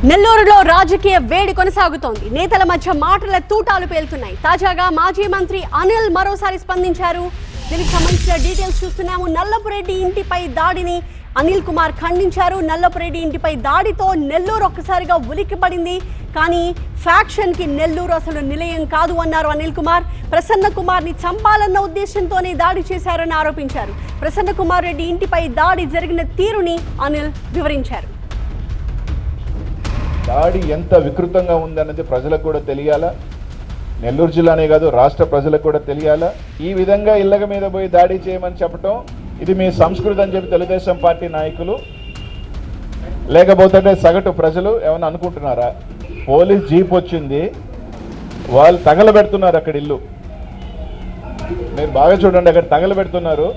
నెల్లూరులో రాజకీయ వేడి కొనసాగుతోంది. నేతల మధ్య మాటల తూటాలు పేలుతున్నాయి. తాజాగా మాజీ మంత్రి అనిల్ మరోసారి స్పందించారు. దీనికి సంబంధించిన డీటెయిల్స్ చూస్తున్నాము. నల్లపురెడ్డి ఇంటిపై దాడిని అనిల్ కుమార్ ఖండించారు. నల్లపురెడ్డి ఇంటిపై దాడితో నెల్లూరు ఒక్కసారిగా ఉలిక్కిపడింది. కానీ ఫ్యాక్షన్ కి నెల్లూరు అసలు నిలయం కాదు అన్నారు అనిల్ కుమార్. ప్రసన్న కుమార్ ని చంపాలన్న ఉద్దేశంతోనే దాడి చేశారని ఆరోపించారు. ప్రసన్న కుమార్ రెడ్డి ఇంటిపై దాడి జరిగిన తీరుని అనిల్ వివరించారు. దాడి ఎంత వికృతంగా ఉందన్నది ప్రజలకు కూడా తెలియాలా, నెల్లూరు జిల్లానే కాదు రాష్ట్ర ప్రజలకు కూడా తెలియాలా. ఈ విధంగా ఇళ్ల మీద పోయి దాడి చేయమని చెప్పడం ఇది మీ సంస్కృతి అని చెప్పి తెలుగుదేశం పార్టీ నాయకులు లేకపోతే సగటు ప్రజలు ఏమైనా అనుకుంటున్నారా? పోలీస్ జీప్ వచ్చింది, వాళ్ళు తగలబెడుతున్నారు అక్కడ ఇల్లు. మీరు బాగా చూడండి, అక్కడ తగలబెడుతున్నారు.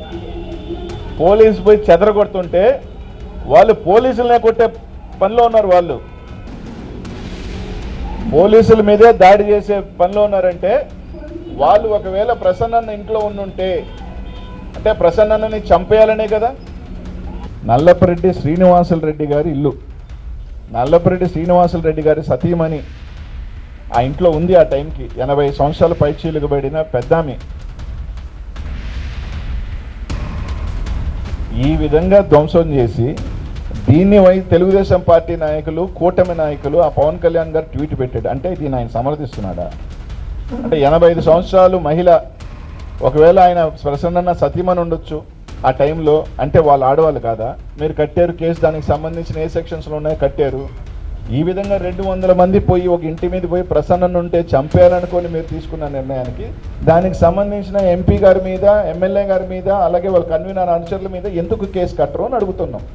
పోలీసు పోయి చెదరగొడుతుంటే వాళ్ళు పోలీసులనే కొట్టే పనిలో ఉన్నారు. వాళ్ళు పోలీసుల మీదే దాడి చేసే పనిలో ఉన్నారంటే వాళ్ళు ఒకవేళ ప్రసన్నన్న ఇంట్లో ఉండుంటే అంటే ప్రసన్నన్నని చంపేయాలనే కదా. నల్లపురెడ్డి శ్రీనివాసులు రెడ్డి గారి ఇల్లు, నల్లపురెడ్డి శ్రీనివాసులు రెడ్డి గారి సతీమణి ఆ ఇంట్లో ఉంది. ఆ టైంకి 80 సంవత్సరాల పైచీలుగుబడిన పెద్దామి ఈ విధంగా ధ్వంసం చేసి దీన్ని తెలుగుదేశం పార్టీ నాయకులు, కూటమి నాయకులు, ఆ పవన్ కళ్యాణ్ గారు ట్వీట్ పెట్టాడు. అంటే దీన్ని ఆయన సమర్థిస్తున్నాడా? అంటే 85 సంవత్సరాలు మహిళ, ఒకవేళ ఆయన ప్రసన్న సతీమణి ఉండొచ్చు ఆ టైంలో, అంటే వాళ్ళు ఆడవాళ్ళు కాదా? మీరు కట్టారు కేసు, దానికి సంబంధించిన ఏ సెక్షన్స్లో ఉన్నాయో కట్టారు. ఈ విధంగా 200 మంది పోయి ఒక ఇంటి మీద పోయి ప్రసన్న ఉంటే చంపేయాలనుకొని మీరు తీసుకున్న నిర్ణయానికి దానికి సంబంధించిన ఎంపీ గారి మీద, ఎమ్మెల్యే గారి మీద, అలాగే వాళ్ళ కన్వీనర్ అనుచరుల మీద ఎందుకు కేసు కట్టరు అని అడుగుతున్నాం.